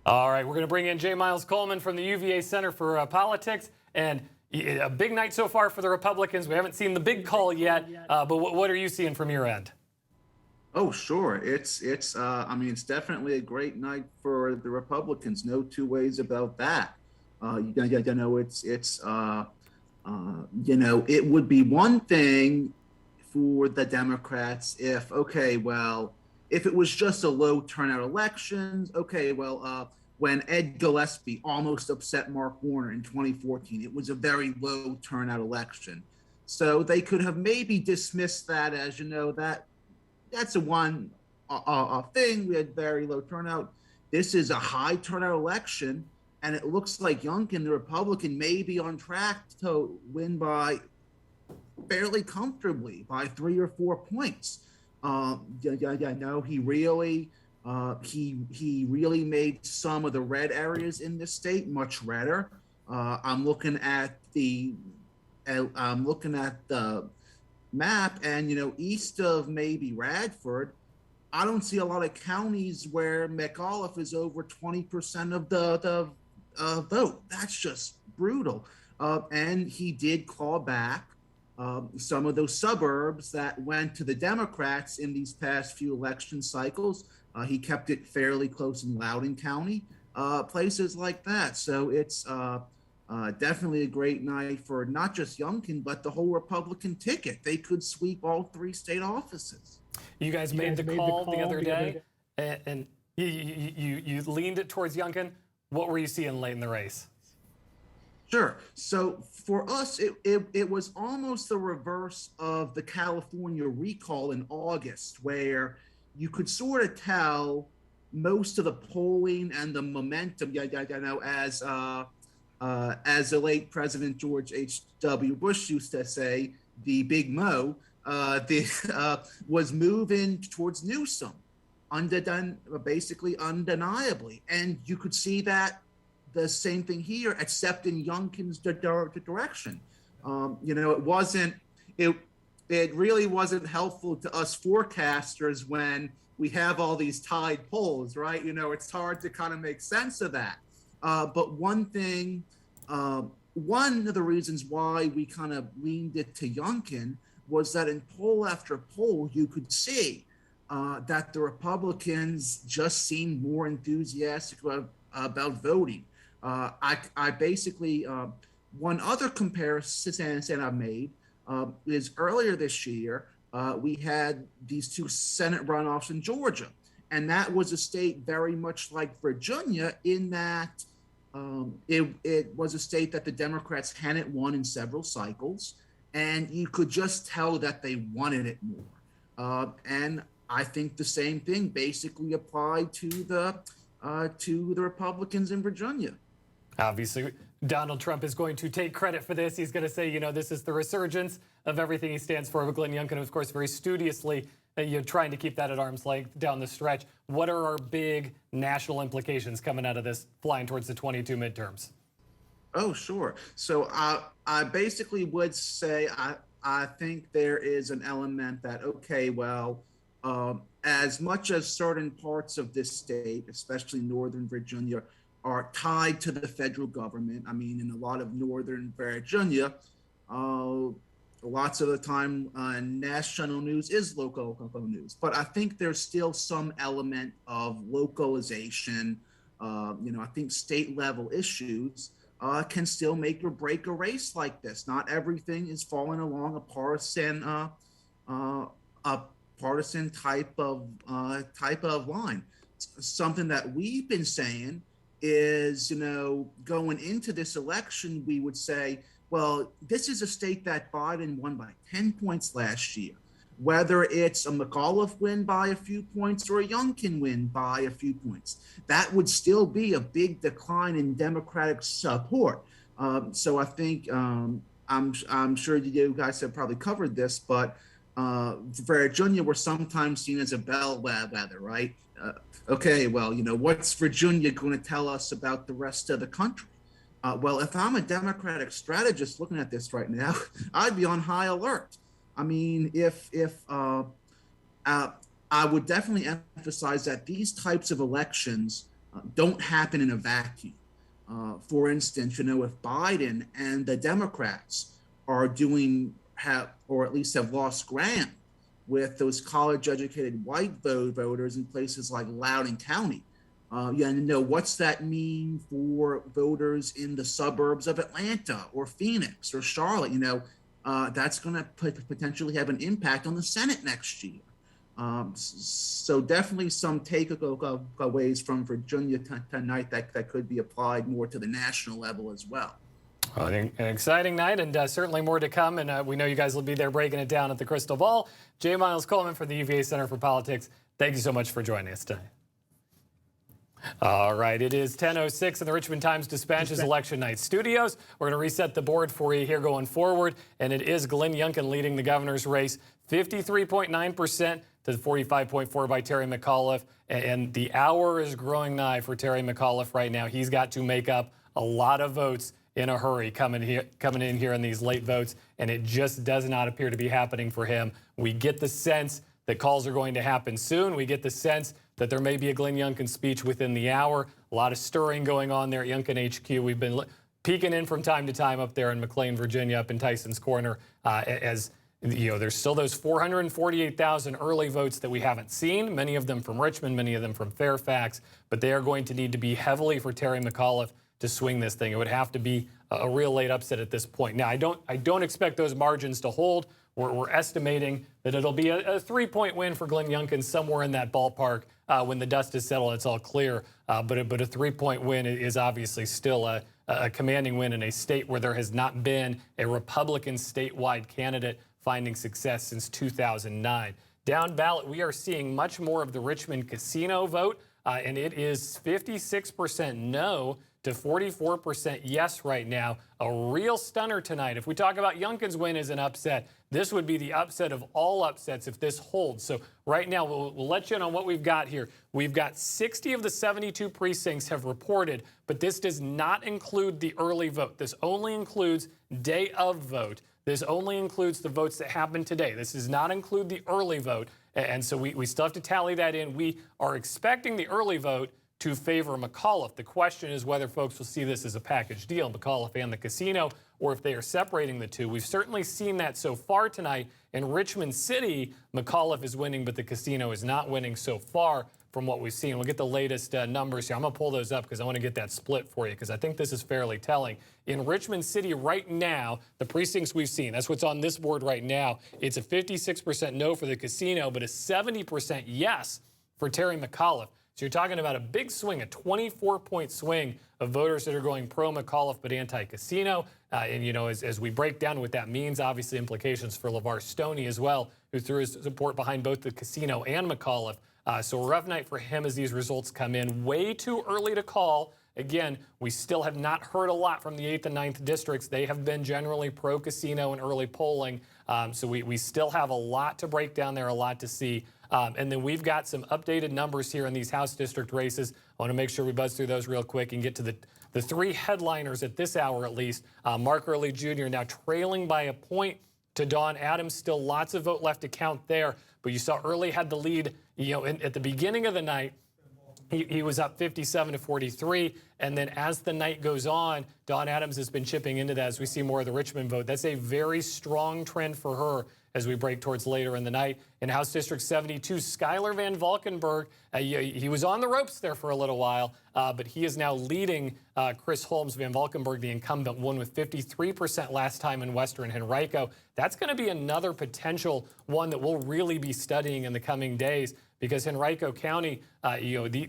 All right, we're going to bring in J. Miles Coleman from the UVA Center for Politics. And a big night so far for the Republicans. We haven't seen the big call yet, but what are you seeing from your end? Oh, sure. I mean, it's definitely a great night for the Republicans. No two ways about that. It would be one thing for the Democrats if it was just a low turnout elections. When Ed Gillespie almost upset Mark Warner in 2014, it was a very low turnout election. So they could have maybe dismissed that as, that's a one thing. We had very low turnout. This is a high turnout election, and it looks like Youngkin, the Republican, may be on track to win by fairly comfortably by 3 or 4 points. He really made some of the red areas in this state much redder. I'm looking at the map, and east of maybe Radford, I don't see a lot of counties where McAuliffe is over 20% of the vote. That's just brutal. And he did claw back some of those suburbs that went to the Democrats in these past few election cycles. He kept it fairly close in Loudoun County, places like that. So it's definitely a great night for not just Youngkin, but the whole Republican ticket. They could sweep all 3 state offices. You guys made the call the other day, and you leaned it towards Youngkin. What were you seeing late in the race? Sure. So for us, it was almost the reverse of the California recall in August, where you could sort of tell most of the polling and the momentum, as the late President George H.W. Bush used to say, the Big Mo, was moving towards Newsom, basically undeniably. And you could see that the same thing here, except in Youngkin's direction. It really wasn't helpful to us forecasters when we have all these tied polls, right? It's hard to kind of make sense of that. But one of the reasons why we kind of leaned it to Youngkin was that in poll after poll, you could see that the Republicans just seemed more enthusiastic about voting. I basically, one other comparison I've made is earlier this year, we had these 2 Senate runoffs in Georgia. And that was a state very much like Virginia in that it was a state that the Democrats hadn't won in several cycles. And you could just tell that they wanted it more. And I think the same thing basically applied to the Republicans in Virginia. Obviously, Donald Trump is going to take credit for this. He's going to say, this is the resurgence of everything he stands for. But Glenn Youngkin, of course, very studiously, trying to keep that at arm's length down the stretch. What are our big national implications coming out of this, flying towards the 22 midterms? Oh, sure. So I basically would say I think there is an element that, as much as certain parts of this state, especially Northern Virginia, are tied to the federal government. I mean, in a lot of Northern Virginia, lots of the time, national news is local news. But I think there's still some element of localization. I think state level issues can still make or break a race like this. Not everything is falling along a partisan type of line. Something that we've been saying is, going into this election, we would say, well, this is a state that Biden won by 10 points last year. Whether it's a McAuliffe win by a few points or a Youngkin win by a few points, that would still be a big decline in Democratic support. So I think I'm sure you guys have probably covered this, but Virginia were sometimes seen as a bellwether, right? What's Virginia going to tell us about the rest of the country? Well, if I'm a Democratic strategist looking at this right now, I'd be on high alert. I mean, I would definitely emphasize that these types of elections don't happen in a vacuum. For instance, if Biden and the Democrats are or at least have lost ground with those college-educated white voters in places like Loudoun County, what's that mean for voters in the suburbs of Atlanta or Phoenix or Charlotte? That's going to potentially have an impact on the Senate next year. So definitely some takeaways from Virginia tonight that could be applied more to the national level as well. Well, an exciting night, and certainly more to come. And we know you guys will be there breaking it down at the Crystal Ball. J. Miles Coleman for the UVA Center for Politics, thank you so much for joining us tonight. All right, it is 10:06 in the Richmond Times-Dispatch's Election Night Studios. We're going to reset the board for you here going forward, and it is Glenn Youngkin leading the governor's race, 53.9% to 45.4% by Terry McAuliffe, and the hour is growing nigh for Terry McAuliffe right now. He's got to make up a lot of votes in a hurry coming in here in these late votes, and it just does not appear to be happening for him. We get the sense that calls are going to happen soon. We get the sense that there may be a Glenn Youngkin speech within the hour. A lot of stirring going on there at Youngkin HQ. We've been peeking in from time to time up there in McLean, Virginia, up in Tyson's Corner, as there's still those 448,000 early votes that we haven't seen, many of them from Richmond, many of them from Fairfax, but they are going to need to be heavily for Terry McAuliffe to swing this thing. It would have to be a real late upset at this point. Now, I don't expect those margins to hold. We're estimating that it'll be a 3-point win for Glenn Youngkin, somewhere in that ballpark when the dust is settled, it's all clear. But a 3-point win is obviously still a commanding win in a state where there has not been a Republican statewide candidate finding success since 2009. Down ballot, we are seeing much more of the Richmond casino vote, and it is 56% no to 44% yes right now. A real stunner tonight. If we talk about Youngkin's win as an upset, this would be the upset of all upsets if this holds. So right now, we'll let you in on what we've got here. We've got 60 of the 72 precincts have reported, but this does not include the early vote. This only includes day of vote. This only includes the votes that happened today. This does not include the early vote. And so we still have to tally that in. We are expecting the early vote to favor McAuliffe. The question is whether folks will see this as a package deal, McAuliffe and the casino, or if they are separating the two. We've certainly seen that so far tonight. In Richmond City, McAuliffe is winning, but the casino is not winning so far from what we've seen. We'll get the latest numbers here. I'm going to pull those up because I want to get that split for you because I think this is fairly telling. In Richmond City right now, the precincts we've seen, that's what's on this board right now, it's a 56% no for the casino, but a 70% yes for Terry McAuliffe. So you're talking about a big swing, a 24-point swing of voters that are going pro-McAuliffe but anti-casino. As we break down what that means, obviously implications for LeVar Stoney as well, who threw his support behind both the casino and McAuliffe. So a rough night for him as these results come in. Way too early to call. Again, we still have not heard a lot from the 8th and 9th districts. They have been generally pro-casino in early polling. So we still have a lot to break down there, a lot to see. And then we've got some updated numbers here in these House district races. I want to make sure we buzz through those real quick and get to the three headliners at this hour at least. Mark Earley Jr. now trailing by a point to Don Adams. Still lots of vote left to count there. But you saw Earley had the lead at the beginning of the night. He was up 57 to 43. And then as the night goes on, Dawn Adams has been chipping into that as we see more of the Richmond vote. That's a very strong trend for her as we break towards later in the night. In House District 72, Schuyler Van Valkenburg, he was on the ropes there for a little while, but he is now leading Chris Holmes. Van Valkenburg, the incumbent, won with 53% last time in Western Henrico. That's going to be another potential one that we'll really be studying in the coming days, because Henrico County,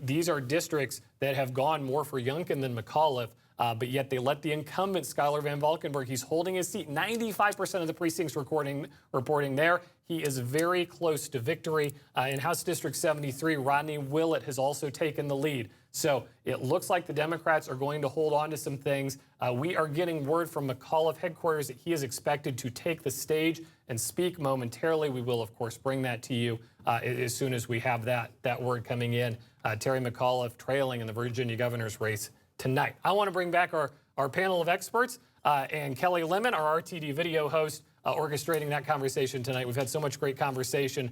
these are districts that have gone more for Youngkin than McAuliffe, but yet they let the incumbent, Schuyler Van Valkenburg, he's holding his seat. 95% of the precincts reporting there. He is very close to victory. In House District 73, Rodney Willett has also taken the lead. So it looks like the Democrats are going to hold on to some things. We are getting word from McAuliffe headquarters that he is expected to take the stage and speak momentarily. We will, of course, bring that to you as soon as we have that word coming in. Terry McAuliffe trailing in the Virginia governor's race tonight. I want to bring back our panel of experts and Kelly Lemon, our RTD video host, orchestrating that conversation tonight. We've had so much great conversation,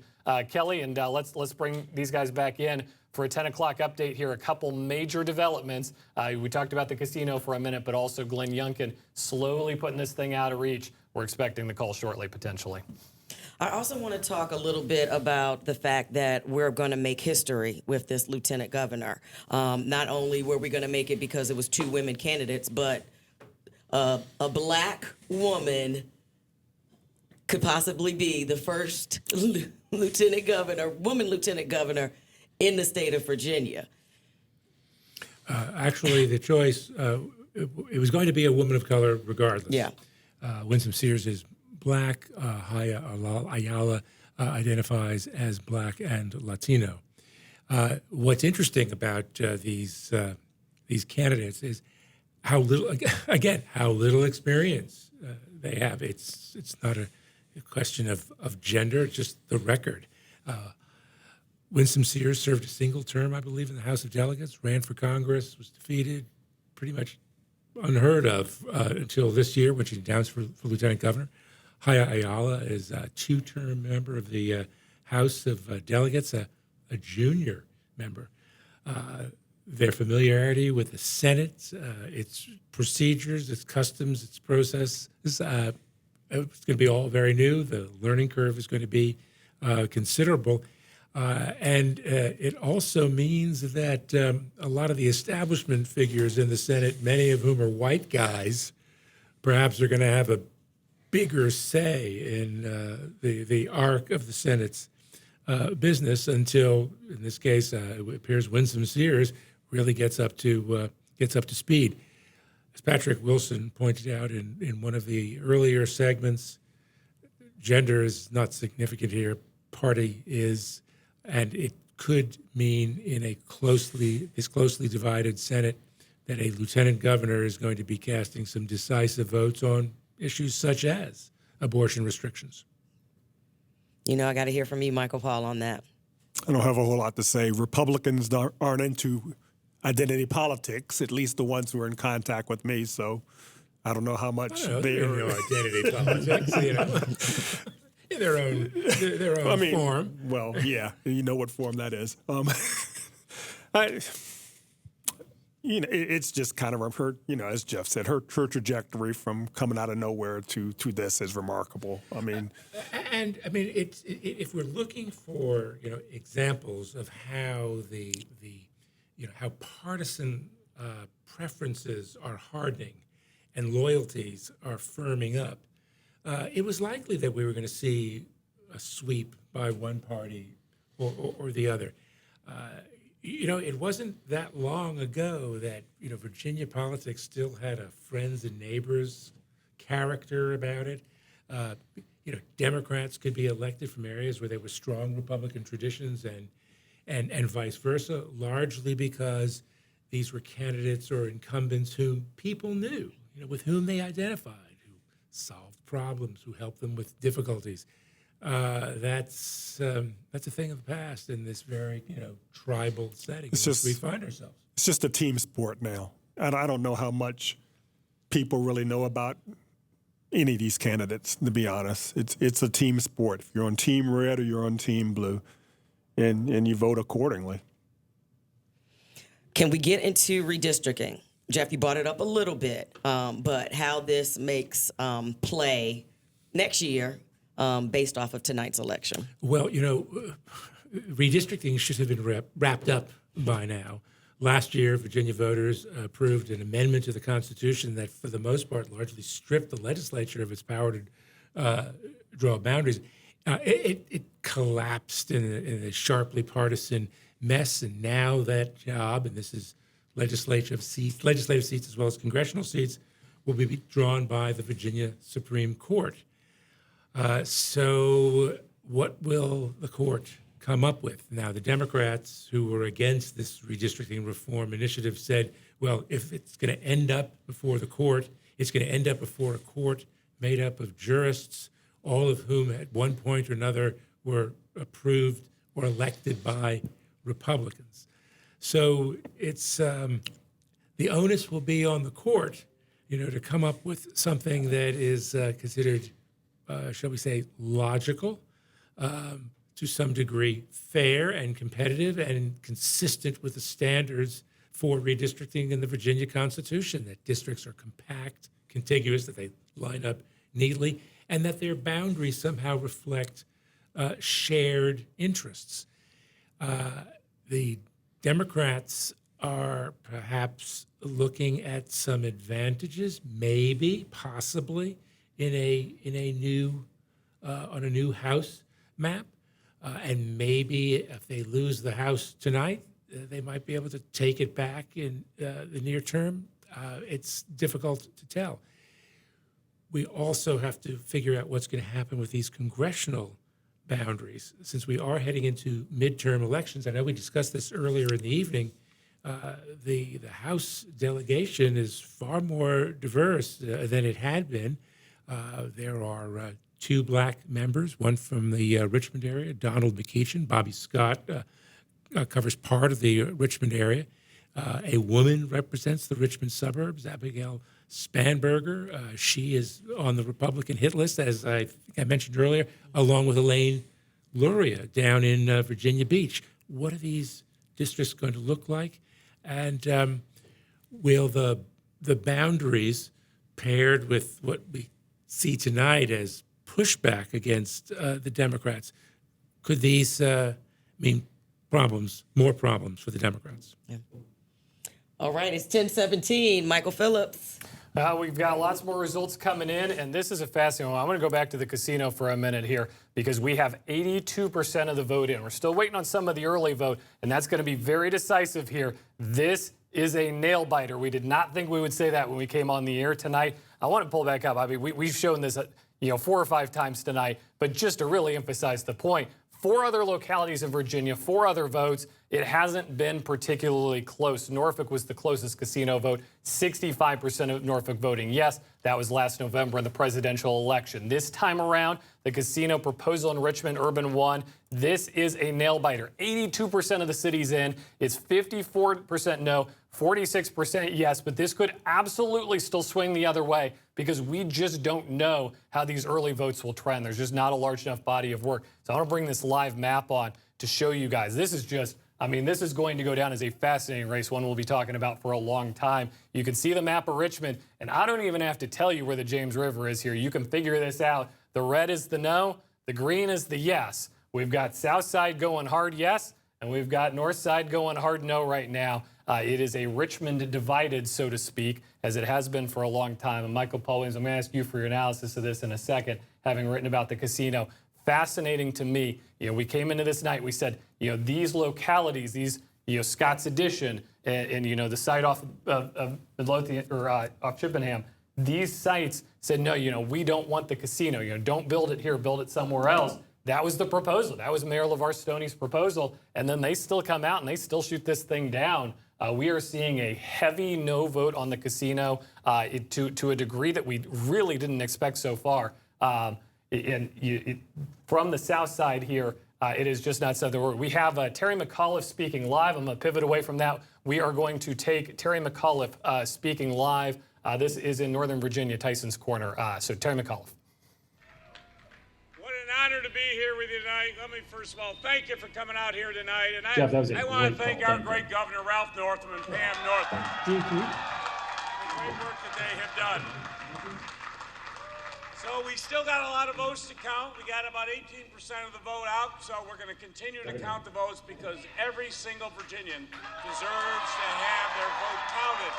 Kelly, and let's bring these guys back in for a 10 o'clock update here. A couple major developments. We talked about the casino for a minute, but also Glenn Youngkin slowly putting this thing out of reach. We're expecting the call shortly, potentially. I also want to talk a little bit about the fact that we're going to make history with this lieutenant governor. Not only were we going to make it because it was 2 women candidates, but a black woman could possibly be the first woman lieutenant governor in the state of Virginia. Actually, the choice, it was going to be a woman of color regardless. Yeah. Winsome Sears is black. Haya Ayala identifies as black and Latino. What's interesting about these candidates is how little experience they have. It's not a question of gender, just the record. Winsome Sears served a single term, I believe, in the House of Delegates, ran for Congress, was defeated, pretty much unheard of until this year when she announced for lieutenant governor. Haya Ayala is a 2-term member of the House of Delegates, a junior member. Their familiarity with the Senate, its procedures, its customs, its process, it's going to be all very new. The learning curve is going to be considerable. And it also means that a lot of the establishment figures in the Senate, many of whom are white guys, perhaps are going to have a bigger say in the arc of the Senate's business until, in this case, it appears Winsome Sears really gets up to speed. As Patrick Wilson pointed out in one of the earlier segments, gender is not significant here. Party is. And it could mean in this closely divided Senate that a lieutenant governor is going to be casting some decisive votes on issues such as abortion restrictions. You know, I got to hear from you, Michael Paul, on that. I don't have a whole lot to say. Republicans aren't into identity politics, at least the ones who are in contact with me, so I don't know how much they're... identity politics, you know. In their own form. Well, yeah, you know what form that is. It's just kind of her, as Jeff said, her trajectory from coming out of nowhere to this is remarkable. If we're looking for examples of how how partisan preferences are hardening and loyalties are firming up. It was likely that we were going to see a sweep by one party or the other. It wasn't that long ago that, Virginia politics still had a friends and neighbors character about it. Democrats could be elected from areas where there were strong Republican traditions and vice versa, largely because these were candidates or incumbents whom people knew, with whom they identified, solved problems, who helped them with difficulties. That's a thing of the past in this very tribal setting in which we find ourselves. It's just a team sport now, and I don't know how much people really know about any of these candidates. To be honest, it's a team sport. If you're on Team Red or you're on Team Blue, and you vote accordingly. Can we get into redistricting? Jeff, you brought it up a little bit, but how this makes play next year based off of tonight's election? Well, redistricting should have been wrapped up by now. Last year, Virginia voters approved an amendment to the Constitution that, for the most part, largely stripped the legislature of its power to draw boundaries. It collapsed in a sharply partisan mess, and now that job, and this is legislative seats as well as congressional seats, will be drawn by the Virginia Supreme Court. So what will the court come up with? Now, the Democrats who were against this redistricting reform initiative said, well, if it's going to end up before the court, it's going to end up before a court made up of jurists, all of whom at one point or another were approved or elected by Republicans. So it's the onus will be on the court, to come up with something that is considered shall we say, logical, to some degree fair and competitive and consistent with the standards for redistricting in the Virginia Constitution, that districts are compact, contiguous, that they line up neatly, and that their boundaries somehow reflect shared interests. The Democrats are perhaps looking at some advantages, maybe, possibly, in a new on a new House map, and maybe if they lose the House tonight, they might be able to take it back in the near term. It's difficult to tell. We also have to figure out what's going to happen with these congressional boundaries, since we are heading into midterm elections. I know we discussed this earlier in the evening. The House delegation is far more diverse than it had been. There are 2 black members, one from the Richmond area, Donald McEachin. Bobby Scott covers part of the Richmond area. A woman represents the Richmond suburbs, Abigail Spanberger. She is on the Republican hit list, as I mentioned earlier, along with Elaine Luria down in Virginia Beach. What are these districts going to look like? And will the boundaries, paired with what we see tonight as pushback against the Democrats, could these mean more problems for the Democrats? Yeah. All right, it's 10:17. Michael Phillips. We've got lots more results coming in, and this is a fascinating one. I'm going to go back to the casino for a minute here because we have 82% of the vote in. We're still waiting on some of the early vote, and that's going to be very decisive here. This is a nail biter. We did not think we would say that when we came on the air tonight. I want to pull back up. I mean, we've shown this 4 or 5 times tonight, but just to really emphasize the point, 4 other localities in Virginia, 4 other votes. It hasn't been particularly close. Norfolk was the closest casino vote, 65% of Norfolk voting yes. That was last November in the presidential election. This time around, the casino proposal in Richmond Urban won. This is a nail biter. 82% of the city's in. It's 54% no, 46% yes, but this could absolutely still swing the other way because we just don't know how these early votes will trend. There's just not a large enough body of work. So I want to bring this live map on to show you guys. This is just, this is going to go down as a fascinating race, one we'll be talking about for a long time. You can see the map of Richmond, and I don't even have to tell you where the James River is here. You can figure this out. The red is the no, the green is the yes. We've got South Side going hard yes, and we've got North Side going hard no right now. It is a Richmond divided, so to speak, as it has been for a long time. And Michael Paul Williams, I'm going to ask you for your analysis of this in a second, having written about the casino. Fascinating to me. We came into this night, we said, these localities, these, Scott's Addition and the site off of Midlothian or off Chippenham, these sites said, no, we don't want the casino. Don't build it here, build it somewhere else. That was the proposal. That was Mayor LeVar Stoney's proposal. And then they still come out and they still shoot this thing down. We are seeing a heavy no vote on the casino to a degree that we really didn't expect so far. From the south side here, it is just not said the word. We have Terry McAuliffe speaking live. I'm going to pivot away from that. We are going to take Terry McAuliffe speaking live. This is in Northern Virginia, Tyson's Corner. So Terry McAuliffe. What an honor to be here with you tonight. Let me first of all thank you for coming out here tonight. And Jeff, that was a I want to great thank our great Governor Ralph Northam and Pam Northam. Thank you. The great work that they have done. So we still got a lot of votes to count. We got about 18% of the vote out, so we're going to continue to count the votes because every single Virginian deserves to have their vote counted.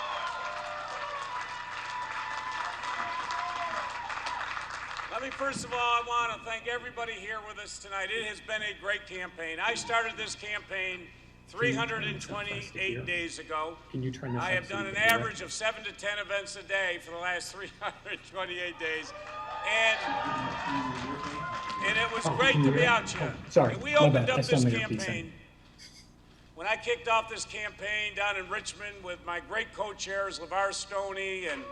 Let me first of all, I want to thank everybody here with us tonight. It has been a great campaign. I started this campaign 328 days ago. Can you turn this I up have so done you an can hear it? average of 7 to 10 events a day for the last 328 days. And it was great to be out here. Sorry, And we my opened bad. up I this sound like a pizza. campaign. When I kicked off this campaign down in Richmond with my great co-chairs, LeVar Stoney and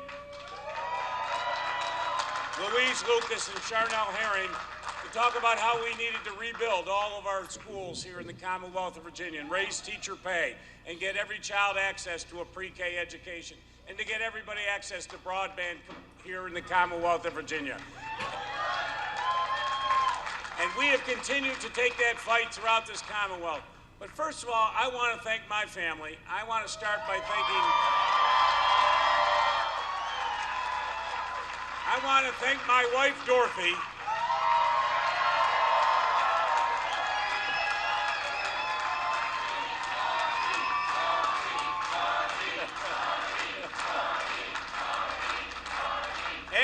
Louise Lucas and Charnel Herring, to talk about how we needed to rebuild all of our schools here in the Commonwealth of Virginia and raise teacher pay and get every child access to a pre-K education and to get everybody access to broadband here in the Commonwealth of Virginia. And we have continued to take that fight throughout this Commonwealth. But first of all, I want to thank my family. I want to start by my wife, Dorothy.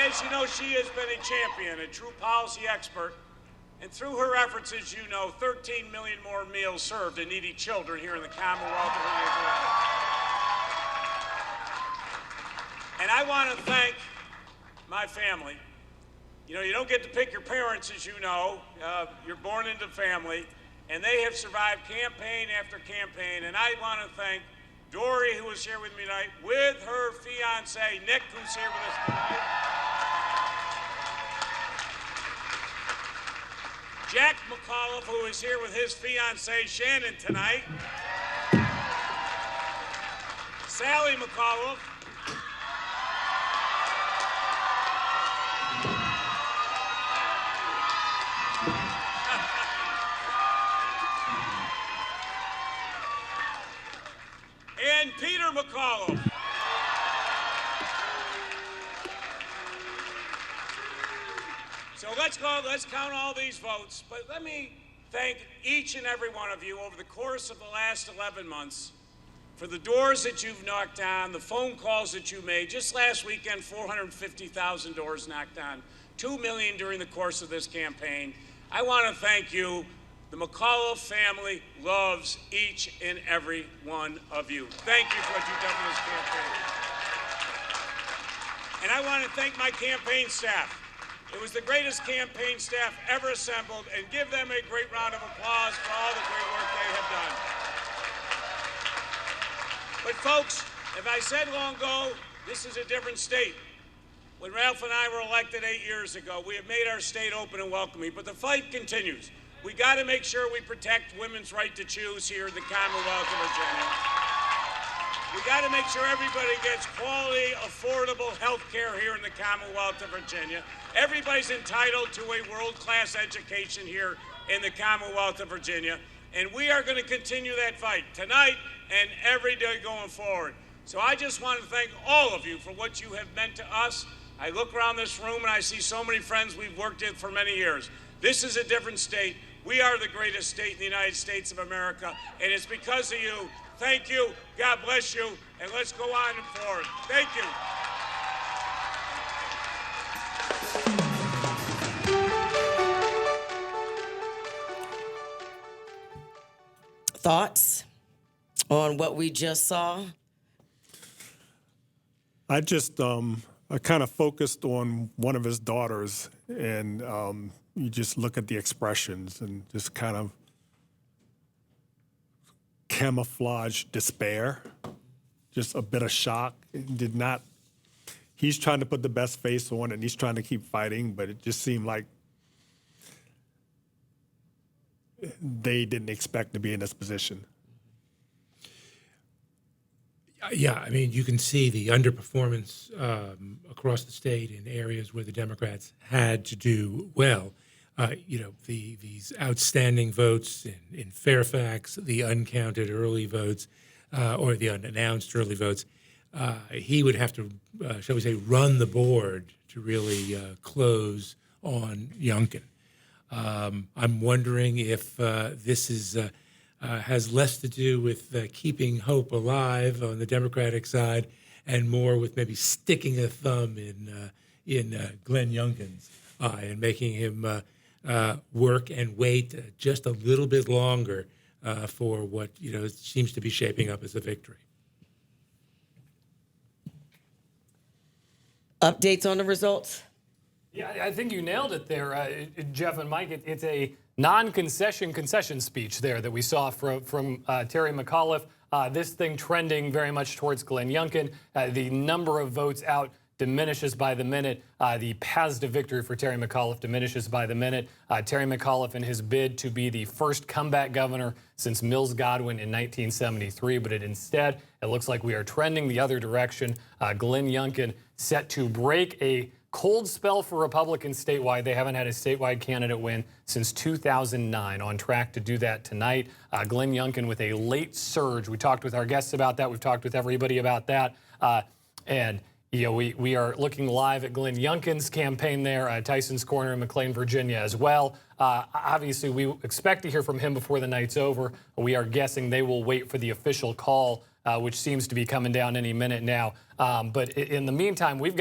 As you know, she has been a champion, a true policy expert. And through her efforts, as you know, 13 million more meals served to needy children here in the Commonwealth of Virginia. And I want to thank my family. You know, you don't get to pick your parents, as you know. You're born into family. And they have survived campaign after campaign. And I want to thank Dory, who is here with me tonight, with her fiance, Nick, who's here with us tonight. Jack McAuliffe, who is here with his fiancée, Shannon, tonight. Sally McAuliffe. And Peter McAuliffe. So let's count all these votes, but let me thank each and every one of you over the course of the last 11 months for the doors that you've knocked on, the phone calls that you made. Just last weekend, 450,000 doors knocked on, 2 million during the course of this campaign. I want to thank you. The McAuliffe family loves each and every one of you. Thank you for what you've done for this campaign. And I want to thank my campaign staff. It was the greatest campaign staff ever assembled, and give them a great round of applause for all the great work they have done. But folks, as I said long ago, this is a different state. When Ralph and I were elected 8 years ago, we have made our state open and welcoming, but the fight continues. We got to make sure we protect women's right to choose here in the Commonwealth of Virginia. We got to make sure everybody gets quality, affordable health care here in the Commonwealth of Virginia. Everybody's entitled to a world-class education here in the Commonwealth of Virginia. And we are going to continue that fight tonight and every day going forward. So I just want to thank all of you for what you have meant to us. I look around this room and I see so many friends we've worked with for many years. This is a different state. We are the greatest state in the United States of America, and it's because of you. Thank you, God bless you, and let's go on and forward. Thank you. Thoughts on what we just saw? I kind of focused on one of his daughters, and you just look at the expressions and just kind of camouflage despair, just a bit of shock. It did not. He's trying to put the best face on, and he's trying to keep fighting, but it just seemed like they didn't expect to be in this position. Yeah, I mean, you can see the underperformance across the state in areas where the Democrats had to do well. These outstanding votes in Fairfax, the uncounted early votes, or the unannounced early votes. He would have to, shall we say, run the board to really close on Youngkin. I'm wondering if this is has less to do with keeping hope alive on the Democratic side and more with maybe sticking a thumb in Glenn Youngkin's eye and making him work and wait just a little bit longer for what seems to be shaping up as a victory. Updates on the results? Yeah, I think you nailed it there, Jeff and Mike. It's a non-concession speech there that we saw from Terry McAuliffe. This thing trending very much towards Glenn Youngkin. The number of votes out diminishes by the minute. The paths to victory for Terry McAuliffe diminishes by the minute. Terry McAuliffe in his bid to be the first comeback governor since Mills Godwin in 1973, but instead, it looks like we are trending the other direction. Glenn Youngkin set to break a Cold spell for Republicans statewide. They haven't had a statewide candidate win since 2009. On track to do that tonight. Glenn Youngkin with a late surge. We talked with our guests about that. We've talked with everybody about that. And you know, we are looking live at Glenn Youngkin's campaign there, Tyson's Corner in McLean, Virginia as well. Obviously, we expect to hear from him before the night's over. We are guessing they will wait for the official call, which seems to be coming down any minute now. But in the meantime, we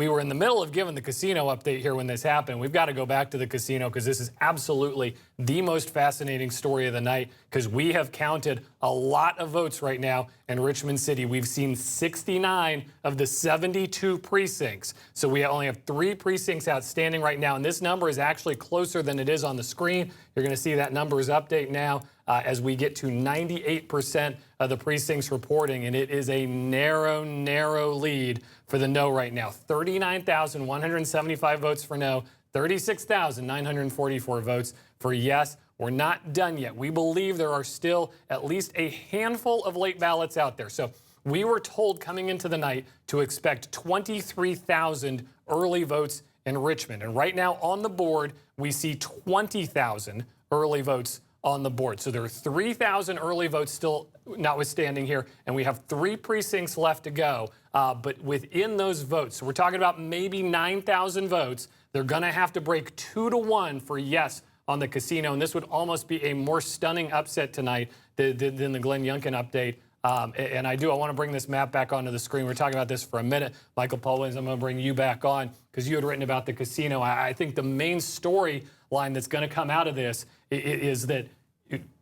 were in the middle of giving the casino update here when this happened. We've got to go back to the casino because this is absolutely the most fascinating story of the night because we have counted a lot of votes right now in Richmond City. We've seen 69 of the 72 precincts. So we only have 3 precincts outstanding right now. And this number is actually closer than it is on the screen. You're going to see that numbers update now as we get to 98% of the precincts reporting. And it is a narrow, narrow lead for the no right now. 39,175 votes for no, 36,944 votes for yes. We're not done yet. We believe there are still at least a handful of late ballots out there. So we were told coming into the night to expect 23,000 early votes in Richmond. And right now on the board, we see 20,000 early votes on the board. So there are 3,000 early votes still notwithstanding here, and we have 3 precincts left to go. But within those votes, so we're talking about maybe 9,000 votes, they're going to have to break 2-1 for yes on the casino, and this would almost be a more stunning upset tonight than the Glenn Youngkin update. And I want to bring this map back onto the screen. We're talking about this for a minute. Michael Paulins, I'm going to bring you back on because you had written about the casino. I think the main storyline that's going to come out of this is that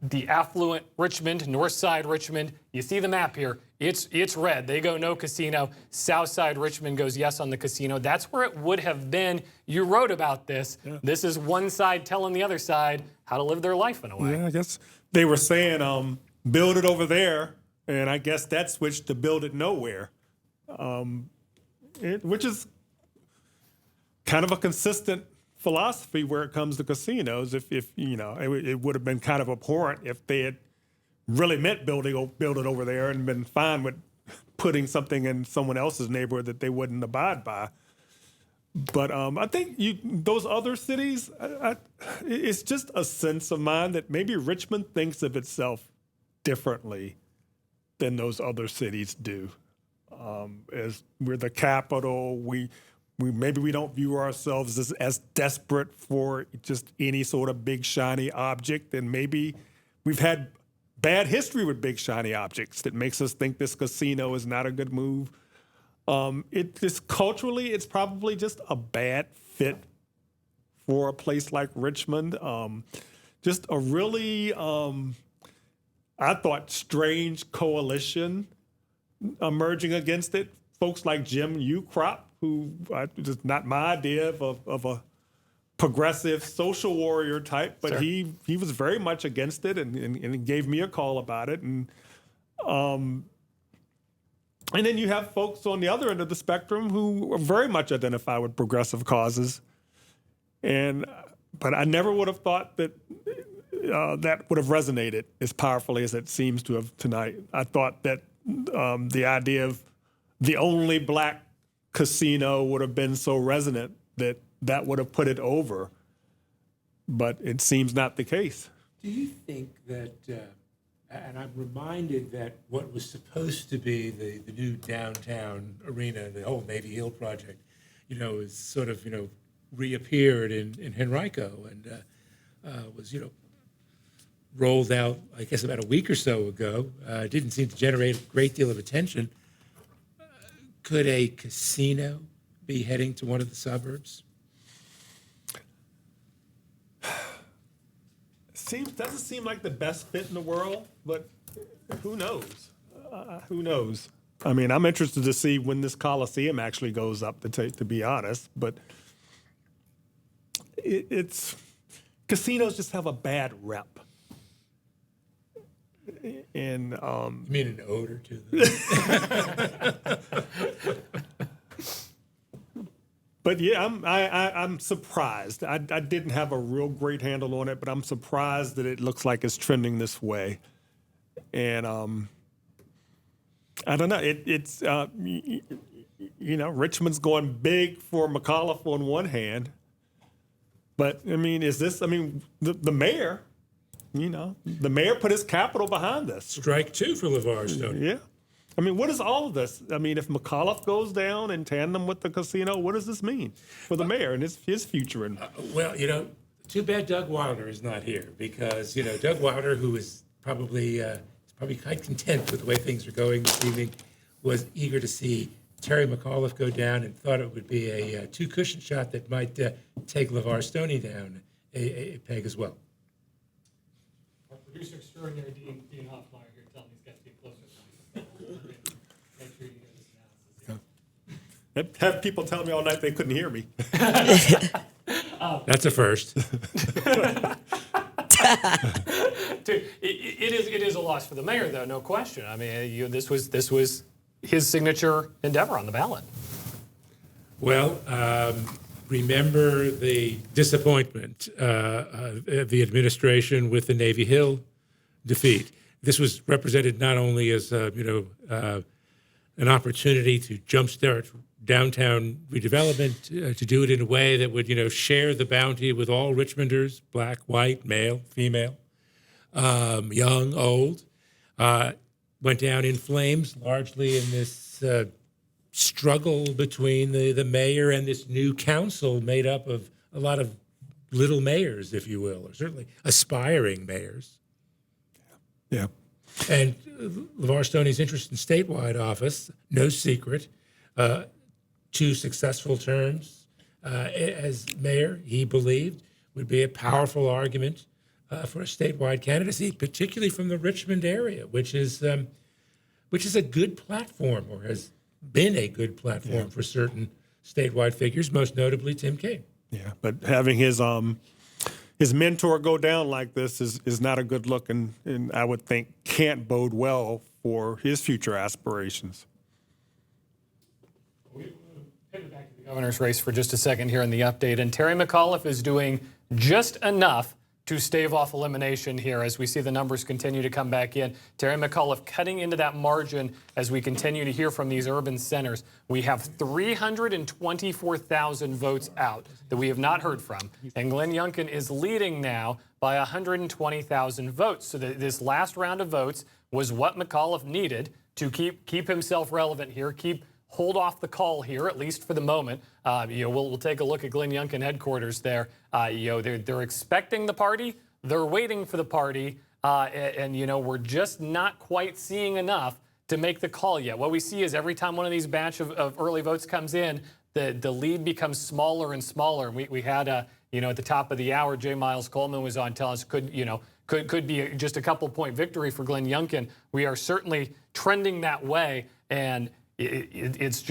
the affluent Richmond, north side Richmond, you see the map here, it's red. They go no casino. South side Richmond goes yes on the casino. That's where it would have been. You wrote about this. Yeah. This is one side telling the other side how to live their life in a way. Yeah, I guess they were saying build it over there, and I guess that switched to build it nowhere, which is kind of a consistent philosophy where it comes to casinos. If you know, it would have been kind of abhorrent if they had really meant build it over there and been fine with putting something in someone else's neighborhood that they wouldn't abide by. But I think those other cities, it's just a sense of mine that maybe Richmond thinks of itself differently than those other cities do. As we're the capital, maybe we don't view ourselves as desperate for just any sort of big shiny object, and maybe we've had bad history with big shiny objects that makes us think this casino is not a good move. Culturally, it's probably just a bad fit for a place like Richmond. Just a really, I thought, strange coalition emerging against it. Folks like Jim Ukrop, who just not my idea of a progressive social warrior type, but sure. he was very much against it and gave me a call about it. And then you have folks on the other end of the spectrum who are very much identify with progressive causes. But I never would have thought that that would have resonated as powerfully as it seems to have tonight. I thought that the idea of the only black casino would have been so resonant that would have put it over, but it seems not the case. Do you think that, and I'm reminded that what was supposed to be the new downtown arena, the whole Navy Hill project, is sort of, reappeared in Henrico and was, rolled out, I guess, about a week or so ago. Didn't seem to generate a great deal of attention. Could a casino be heading to one of the suburbs? Doesn't seem like the best fit in the world, but who knows? Who knows? I mean, I'm interested to see when this Coliseum actually goes up, to be honest. But casinos just have a bad rep. And you mean an odor to them? But yeah, I'm surprised. I didn't have a real great handle on it, but I'm surprised that it looks like it's trending this way. And I don't know. Richmond's going big for McAuliffe on one hand, but the mayor, the mayor put his capital behind this. Strike two for LeVar Stoney. Yeah. What is all of this? If McAuliffe goes down in tandem with the casino, what does this mean for the mayor and his future? And Too bad Doug Wilder is not here, because Doug Wilder, who is probably quite content with the way things are going this evening, was eager to see Terry McAuliffe go down and thought it would be a two-cushion shot that might take LeVar Stoney down a peg as well. Our producer extraordinary, Dean Hoffmeyer, here telling me he's got to be closer to the Make sure you hear this analysis here. have people telling me all night they couldn't hear me. That's a first. It is a loss for the mayor, though, no question. This was his signature endeavor on the ballot. Well, remember the disappointment of the administration with the Navy Hill defeat. This was represented not only as an opportunity to jumpstart downtown redevelopment, to do it in a way that would share the bounty with all Richmonders, black, white, male, female, young, old. Went down in flames, largely in this struggle between the mayor and this new council made up of a lot of little mayors, if you will, or certainly aspiring mayors. Yeah. And LeVar Stoney's interest in statewide office, no secret, 2 successful terms as mayor, he believed, would be a powerful argument for a statewide candidacy, particularly from the Richmond area, which is a good platform, or has been a good platform for certain statewide figures, most notably Tim Kaine. Yeah, but having his mentor go down like this is not a good look, and I would think can't bode well for his future aspirations. We'll pivot back to the governor's race for just a second here in the update, and Terry McAuliffe is doing just enough to stave off elimination here as we see the numbers continue to come back in. Terry McAuliffe cutting into that margin as we continue to hear from these urban centers. We have 324,000 votes out that we have not heard from. And Glenn Youngkin is leading now by 120,000 votes. So this last round of votes was what McAuliffe needed to keep himself relevant here, hold off the call here, at least for the moment. We'll take a look at Glenn Youngkin headquarters there. They're expecting the party. They're waiting for the party. We're just not quite seeing enough to make the call yet. What we see is every time one of these batch of early votes comes in, the lead becomes smaller and smaller. And we had, at the top of the hour, J. Miles Coleman was on telling us could be just a couple-point victory for Glenn Youngkin. We are certainly trending that way, and it's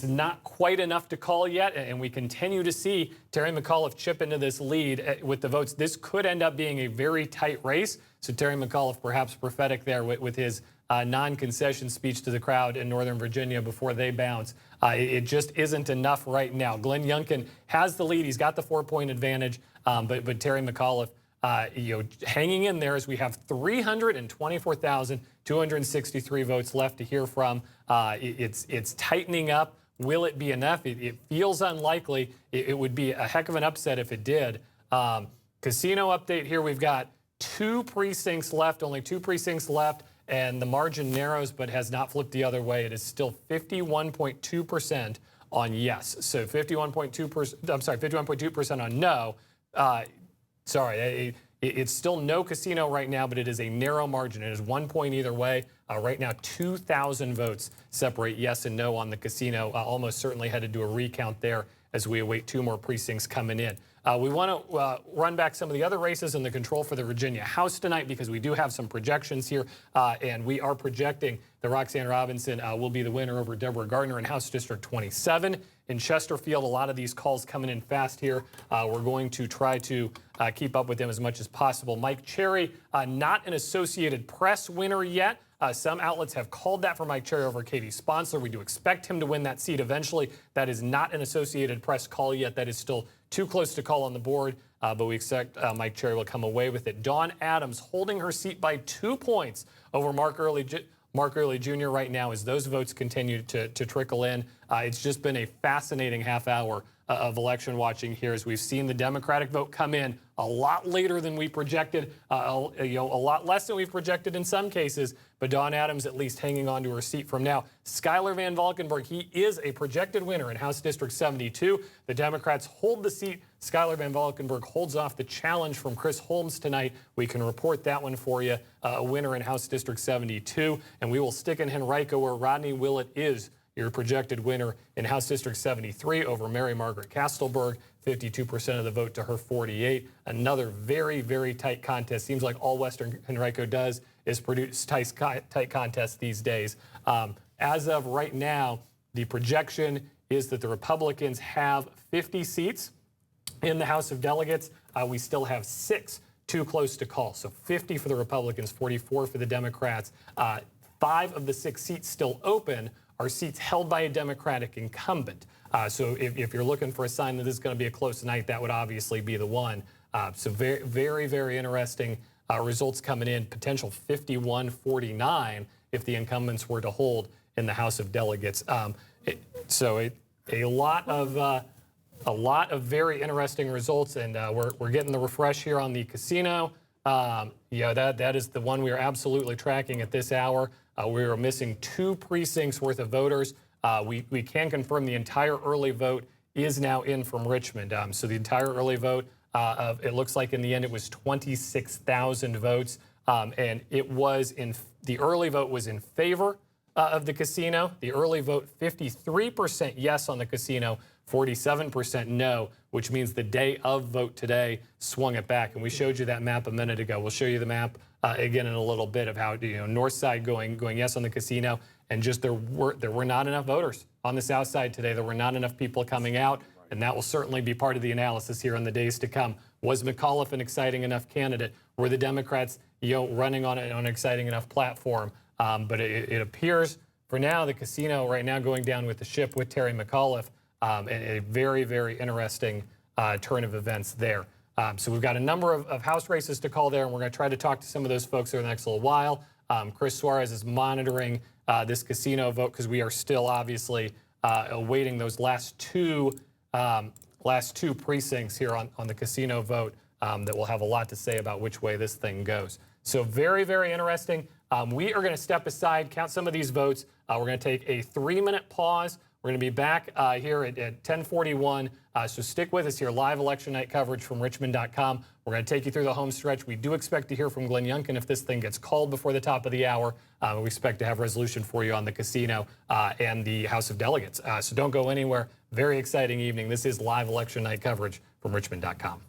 not quite enough to call yet, and we continue to see Terry McAuliffe chip into this lead with the votes. This could end up being a very tight race, so Terry McAuliffe perhaps prophetic there with his non-concession speech to the crowd in Northern Virginia before they bounce. It just isn't enough right now. Glenn Youngkin has the lead. He's got the 4-point advantage, but Terry McAuliffe hanging in there as we have 324,263 votes left to hear from. It's tightening up. Will it be enough? It feels unlikely. It would be a heck of an upset if it did. Casino update here. We've got 2 precincts left, only 2 precincts left, and the margin narrows but has not flipped the other way. It is still 51.2% on yes. So 51.2% on no. It's still no casino right now, but it is a narrow margin. It is 1 point either way. Right now, 2,000 votes separate yes and no on the casino. Almost certainly headed to a recount there as we await 2 more precincts coming in. We want to run back some of the other races in the control for the Virginia House tonight because we do have some projections here, and we are projecting that Roxanne Robinson will be the winner over Deborah Gardner in House District 27. In Chesterfield, a lot of these calls coming in fast here. We're going to try to keep up with them as much as possible. Mike Cherry, not an Associated Press winner yet. Some outlets have called that for Mike Cherry over Katie Sponsler. We do expect him to win that seat eventually. That is not an Associated Press call yet. That is still too close to call on the board, but we expect Mike Cherry will come away with it. Dawn Adams holding her seat by 2 points over Mark Mark Earley Jr. right now as those votes continue to trickle in. It's just been a fascinating half hour of election watching here as we've seen the Democratic vote come in a lot later than we projected, a lot less than we've projected in some cases, but Dawn Adams at least hanging on to her seat from now. Schuyler Van Valkenburg, he is a projected winner in House District 72. The Democrats hold the seat. Schuyler Van Valkenburg holds off the challenge from Chris Holmes tonight. We can report that one for you, a winner in House District 72. And we will stick in Henrico where Rodney Willett is your projected winner in House District 73 over Mary Margaret Kastelberg, 52% of the vote to her 48. Another very, very tight contest. Seems like all Western Henrico does is produce tight contests these days. As of right now, the projection is that the Republicans have 50 seats in the House of Delegates. We still have 6 too close to call. So 50 for the Republicans, 44 for the Democrats. 5 of the 6 seats still open are seats held by a Democratic incumbent. So if you're looking for a sign that this is going to be a close night, that would obviously be the one. So very, very, very interesting results coming in. Potential 51-49 if the incumbents were to hold in the House of Delegates. A lot of very interesting results, and we're getting the refresh here on the casino. That is the one we are absolutely tracking at this hour. We are missing 2 precincts worth of voters. We can confirm the entire early vote is now in from Richmond. So the entire early vote, it looks like in the end it was 26,000 votes, and the early vote was in favor of the casino. The early vote, 53% yes on the casino, 47% no, which means the day of vote today swung it back. And we showed you that map a minute ago. We'll show you the map again in a little bit of how north side going yes on the casino, and just there were not enough voters on the south side today. There were not enough people coming out, and that will certainly be part of the analysis here in the days to come. Was McAuliffe an exciting enough candidate? Were the Democrats running on an exciting enough platform? But it appears for now the casino right now going down with the ship with Terry McAuliffe. A very, very interesting turn of events there. So we've got a number of House races to call there, and we're going to try to talk to some of those folks over the next little while. Chris Suarez is monitoring this casino vote because we are still obviously awaiting those last two precincts here on the casino vote that will have a lot to say about which way this thing goes. So very, very interesting. We are going to step aside, count some of these votes. We're going to take a 3-minute pause. We're going to be back here at 10:41. So stick with us here. Live election night coverage from Richmond.com. We're going to take you through the home stretch. We do expect to hear from Glenn Youngkin if this thing gets called before the top of the hour. We expect to have resolution for you on the casino and the House of Delegates. So don't go anywhere. Very exciting evening. This is live election night coverage from Richmond.com.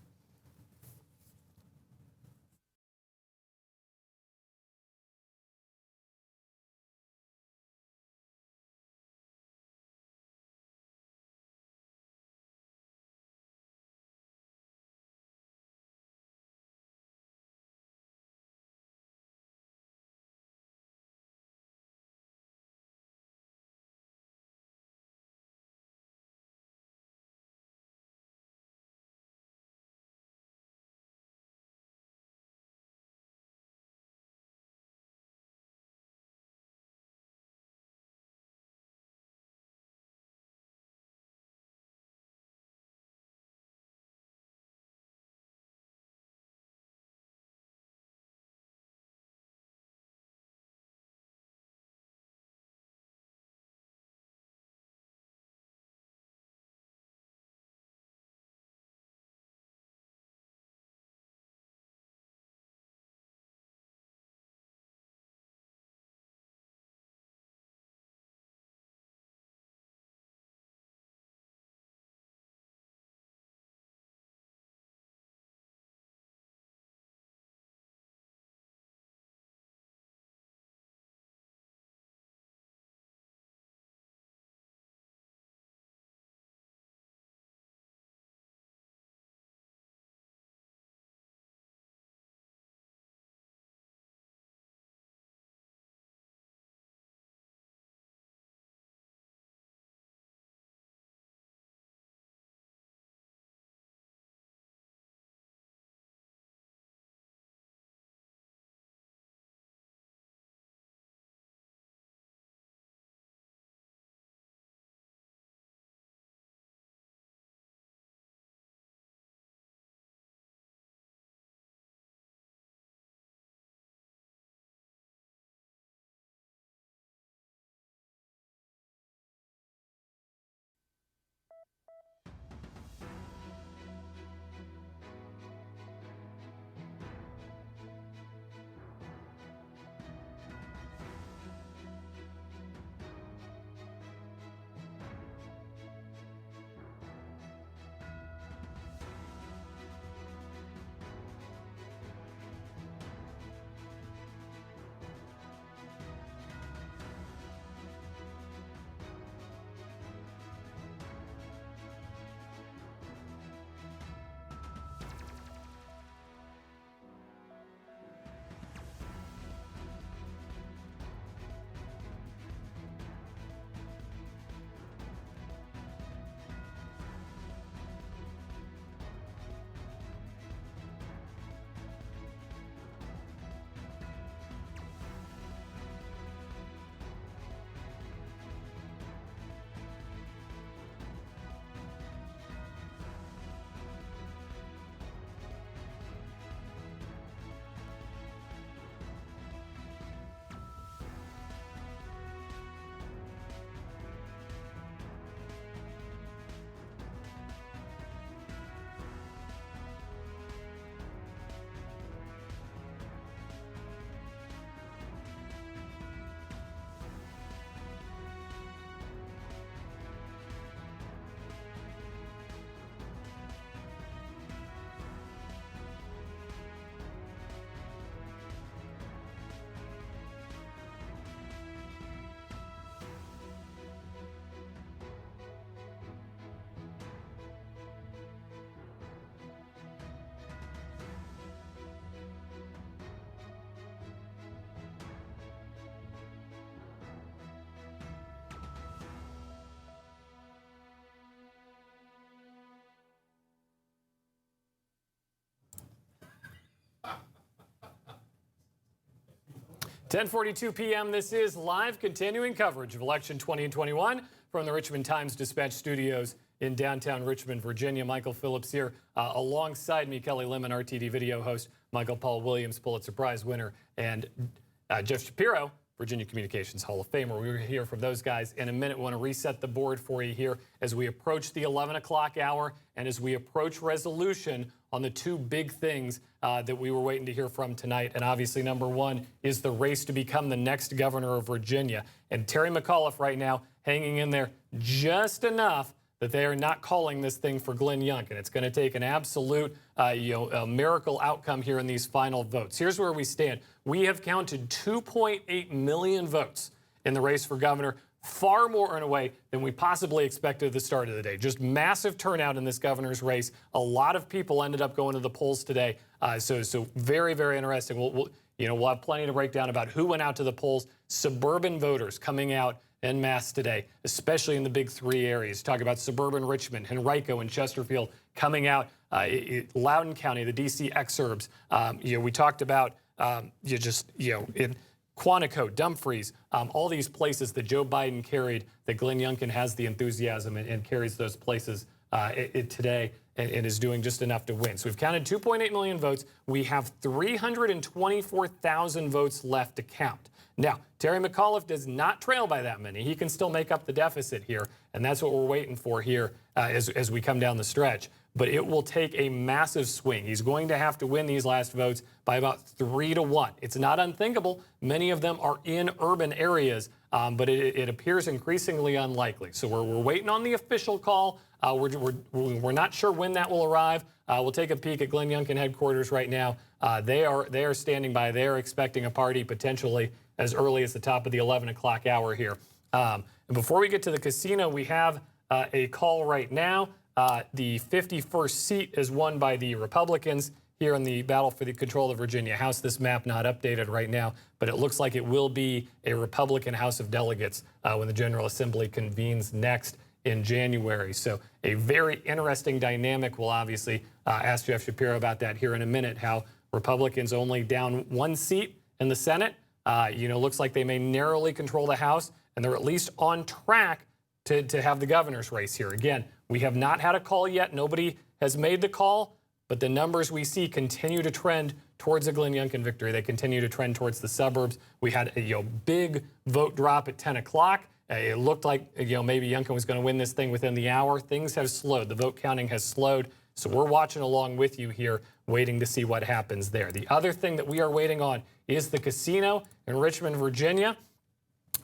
10:42 p.m. This is live continuing coverage of Election 2021 from the Richmond Times-Dispatch studios in downtown Richmond, Virginia. Michael Phillips here alongside me, Kelly Lemon, RTD video host, Michael Paul Williams, Pulitzer Prize winner, and Jeff Shapiro, Virginia Communications Hall of Famer. We're hear from those guys in a minute. We want to reset the board for you here as we approach the 11 o'clock hour and as we approach resolution on the two big things that we were waiting to hear from tonight. And obviously, number one is the race to become the next governor of Virginia. And Terry McAuliffe right now hanging in there just enough that they are not calling this thing for Glenn Youngkin. It's going to take an absolute a miracle outcome here in these final votes. Here's where we stand. We have counted 2.8 million votes in the race for governor, far more in a way than we possibly expected at the start of the day. Just massive turnout in this governor's race. A lot of people ended up going to the polls today. So very, very interesting. We'll have plenty to break down about who went out to the polls. Suburban voters coming out en masse today, especially in the big three areas. Talk about suburban Richmond, Henrico, and Chesterfield coming out. Loudoun County, the D.C. exurbs. We talked about in Quantico, Dumfries, all these places that Joe Biden carried, that Glenn Youngkin has the enthusiasm and carries those places today and is doing just enough to win. So we've counted 2.8 million votes. We have 324,000 votes left to count. Now, Terry McAuliffe does not trail by that many. He can still make up the deficit here, and that's what we're waiting for here as we come down the stretch. But it will take a massive swing. He's going to have to win these last votes by about 3-1. It's not unthinkable. Many of them are in urban areas, but it appears increasingly unlikely. So we're waiting on the official call. We're not sure when that will arrive. We'll take a peek at Glenn Youngkin headquarters right now. They are standing by. They are expecting a party potentially as early as the top of the 11 o'clock hour here. And before we get to the casino, we have a call right now. The 51st seat is won by the Republicans here in the battle for the control of Virginia House. This map not updated right now, but it looks like it will be a Republican House of Delegates when the General Assembly convenes next in January. So a very interesting dynamic. We'll obviously ask Jeff Shapiro about that here in a minute, how Republicans only down one seat in the Senate. Looks like they may narrowly control the House, and they're at least on track to have the governor's race here. Again, we have not had a call yet. Nobody has made the call, but the numbers we see continue to trend towards a Glenn Youngkin victory. They continue to trend towards the suburbs. We had a big vote drop at 10 o'clock. It looked like maybe Youngkin was going to win this thing within the hour. Things have slowed. The vote counting has slowed. So we're watching along with you here, waiting to see what happens there. The other thing that we are waiting on is the casino in Richmond, Virginia.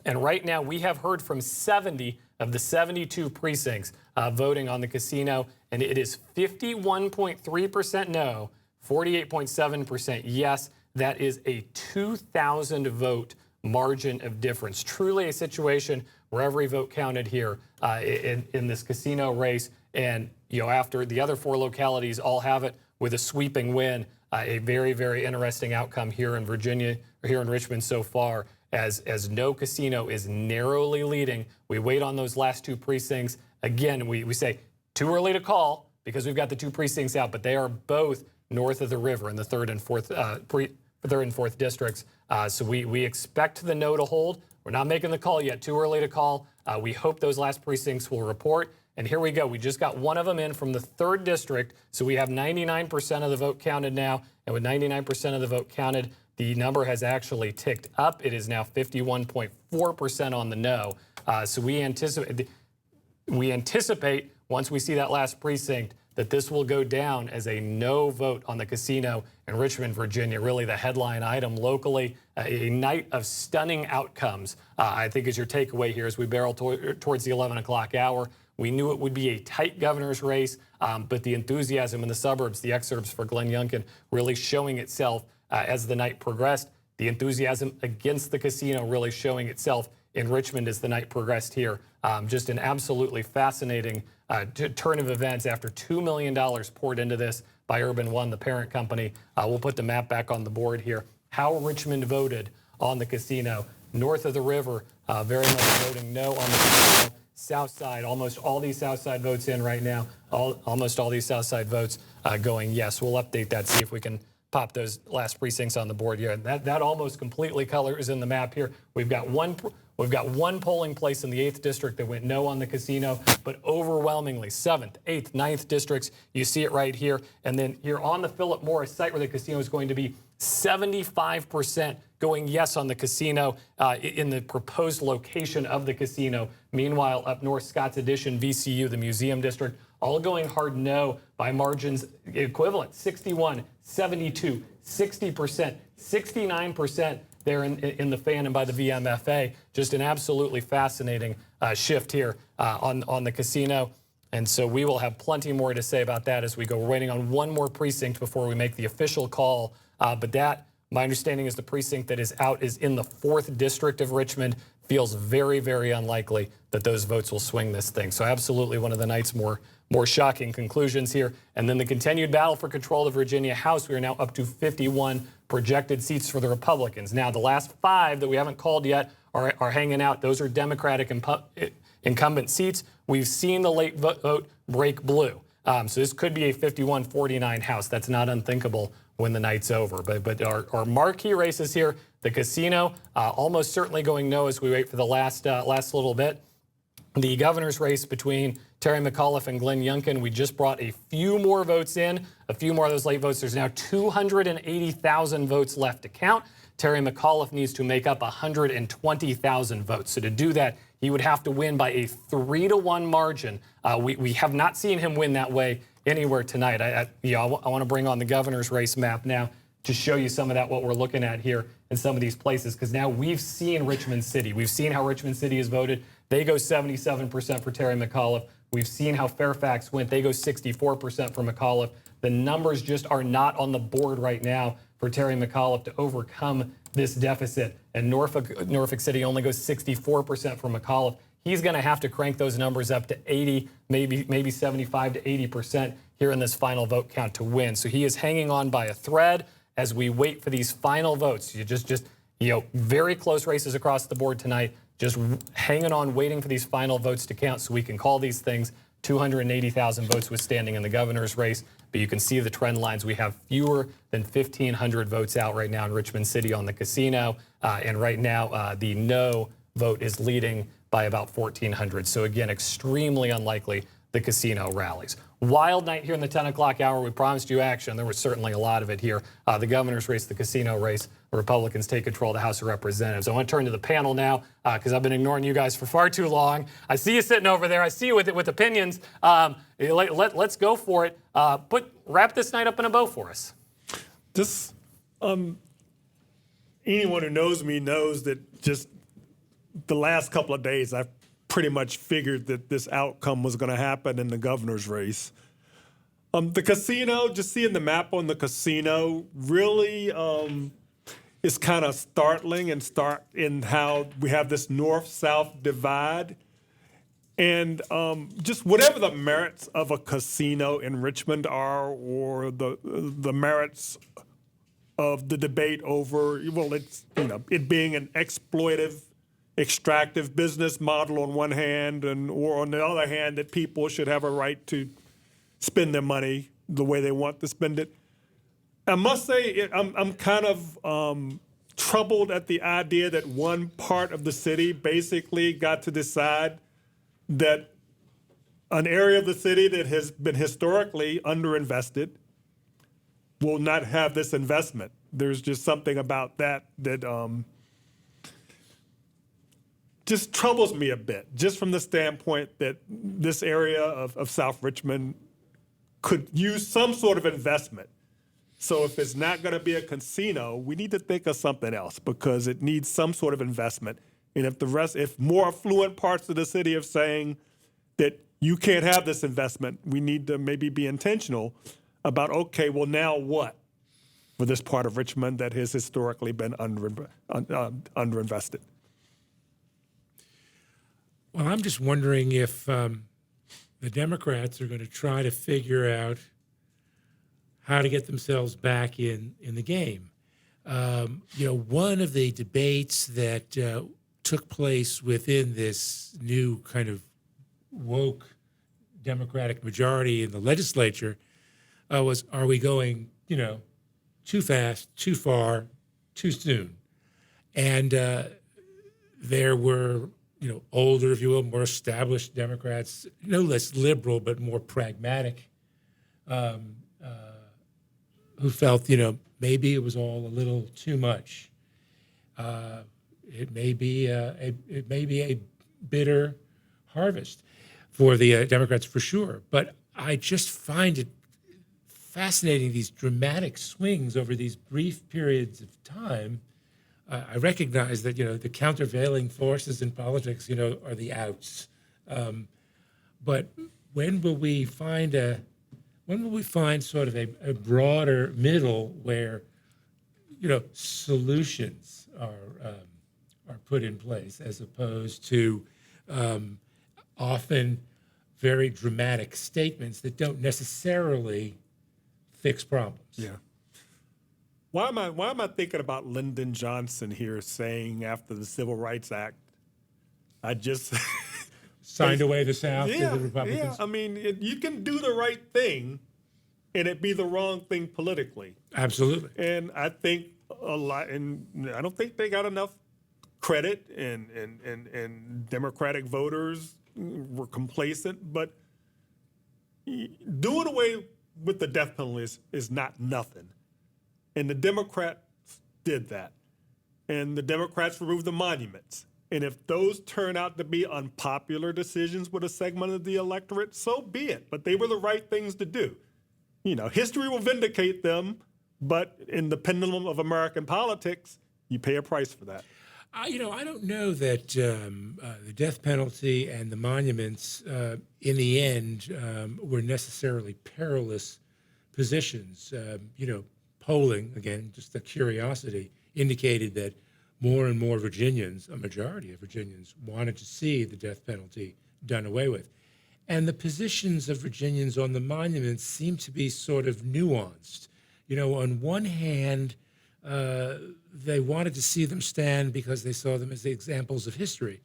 And right now we have heard from 70 of the 72 precincts voting on the casino, and it is 51.3% no, 48.7% yes. That is a 2,000 vote margin of difference. Truly a situation where every vote counted here in this casino race. And after the other four localities all have it with a sweeping win, a very, very interesting outcome here in Virginia, or here in Richmond so far, as no casino is narrowly leading. We wait on those last two precincts. Again, we say too early to call because we've got the two precincts out, but they are both north of the river in the third and fourth districts. So we expect the no to hold. We're not making the call yet. Too early to call. We hope those last precincts will report. And here we go. We just got one of them in from the 3rd district. So we have 99% of the vote counted now. And with 99% of the vote counted, the number has actually ticked up. It is now 51.4% on the no. So we anticipate once we see that last precinct that this will go down as a no vote on the casino in Richmond, Virginia. Really the headline item locally, a night of stunning outcomes, I think is your takeaway here as we barrel towards the 11 o'clock hour. We knew it would be a tight governor's race, but the enthusiasm in the suburbs, the exurbs for Glenn Youngkin really showing itself as the night progressed. The enthusiasm against the casino really showing itself in Richmond as the night progressed here. Just an absolutely fascinating turn of events after $2 million poured into this by Urban One, the parent company. We'll put the map back on the board here. How Richmond voted on the casino. North of the river, very much voting no on the casino. South side, almost all these South side votes in right now. Almost all these South side votes going yes. We'll update that, see if we can pop those last precincts on the board here. And that almost completely colors in the map here. We've got one polling place in the 8th district that went no on the casino, but overwhelmingly 7th, 8th, 9th districts, you see it right here. And then here on the Philip Morris site where the casino is going to be, 75% going yes on the casino in the proposed location of the casino. Meanwhile, up north, Scott's Addition, VCU, the museum district, all going hard no by margins equivalent, 61, 72, 60%, 69% there in the fan and by the VMFA. Just an absolutely fascinating shift here on the casino. And so we will have plenty more to say about that as we go. We're waiting on one more precinct before we make the official call. But that, my understanding is the precinct that is out is in the 4th district of Richmond. Feels very, very unlikely that those votes will swing this thing. So absolutely one of the night's more shocking conclusions here. And then the continued battle for control of Virginia House. We are now up to 51 projected seats for the Republicans. Now, the last 5 that we haven't called yet are hanging out. Those are Democratic incumbent seats. We've seen the late vote break blue. So this could be a 51-49 House. That's not unthinkable when the night's over. But our marquee races here, the casino, almost certainly going no as we wait for the last little bit. The governor's race between Terry McAuliffe and Glenn Youngkin, we just brought a few more votes in, a few more of those late votes. There's now 280,000 votes left to count. Terry McAuliffe needs to make up 120,000 votes. So to do that, he would have to win by a 3-to-1 margin. We have not seen him win that way anywhere tonight. I want to bring on the governor's race map now to show you some of that, what we're looking at here in some of these places, because now we've seen Richmond City. We've seen how Richmond City has voted. They go 77% for Terry McAuliffe. We've seen how Fairfax went. They go 64% for McAuliffe. The numbers just are not on the board right now for Terry McAuliffe to overcome this deficit. And Norfolk City only goes 64% for McAuliffe. He's going to have to crank those numbers up to 80, maybe 75 to 80% here in this final vote count to win. So he is hanging on by a thread as we wait for these final votes. You just very close races across the board tonight. Just hanging on, waiting for these final votes to count so we can call these things. 280,000 votes withstanding in the governor's race. But you can see the trend lines. We have fewer than 1,500 votes out right now in Richmond City on the casino. And right now, the no vote is leading by about 1,400. So again, extremely unlikely the casino rallies. Wild night here in the 10 o'clock hour. We promised you action. There was certainly a lot of it here. The governor's race, the casino race. The Republicans take control of the House of Representatives. I want to turn to the panel now because I've been ignoring you guys for far too long. I see you sitting over there. I see you with opinions. Let's go for it. Wrap this night up in a bow for us. Just anyone who knows me knows that just the last couple of days I've pretty much figured that this outcome was going to happen in the governor's race. The casino, just seeing the map on the casino, really is kind of startling and start in how we have this north-south divide. And just whatever the merits of a casino in Richmond are, or the merits of the debate over, well, it's it being an exploitive, extractive business model on one hand, or on the other hand, that people should have a right to spend their money the way they want to spend it. I must say, I'm kind of troubled at the idea that one part of the city basically got to decide that an area of the city that has been historically underinvested will not have this investment. There's just something about that just troubles me a bit, just from the standpoint that this area of South Richmond could use some sort of investment. So if it's not going to be a casino, we need to think of something else because it needs some sort of investment. And if more affluent parts of the city are saying that you can't have this investment, we need to maybe be intentional about, okay, well, now what for this part of Richmond that has historically been underinvested? Well, I'm just wondering if the Democrats are going to try to figure out how to get themselves back in the game. One of the debates that took place within this new kind of woke Democratic majority in the legislature was, are we going, too fast, too far, too soon. And there were, older, if you will, more established Democrats, no less liberal, but more pragmatic, who felt, maybe it was all a little too much. It may be a bitter harvest for the Democrats for sure. But I just find it fascinating, these dramatic swings over these brief periods of time. I recognize that, the countervailing forces in politics, are the outs. But when will we find sort of a broader middle where, solutions are put in place as opposed to often very dramatic statements that don't necessarily fix problems. Yeah. Why am I thinking about Lyndon Johnson here saying after the Civil Rights Act, I just Signed away the South to yeah, the Republicans? yeah. I mean, you can do the right thing, and it be the wrong thing politically. Absolutely. And I think a lot, and I don't think they got enough credit, and Democratic voters were complacent. But doing away with the death penalty is not nothing. And the Democrats did that. And the Democrats removed the monuments. And if those turn out to be unpopular decisions with a segment of the electorate, so be it. But they were the right things to do. History will vindicate them, but in the pendulum of American politics, you pay a price for that. I don't know that the death penalty and the monuments, in the end, were necessarily perilous positions. Polling, again, just a curiosity, indicated that more and more Virginians, a majority of Virginians, wanted to see the death penalty done away with. And the positions of Virginians on the monuments seem to be sort of nuanced. On one hand, they wanted to see them stand because they saw them as the examples of history.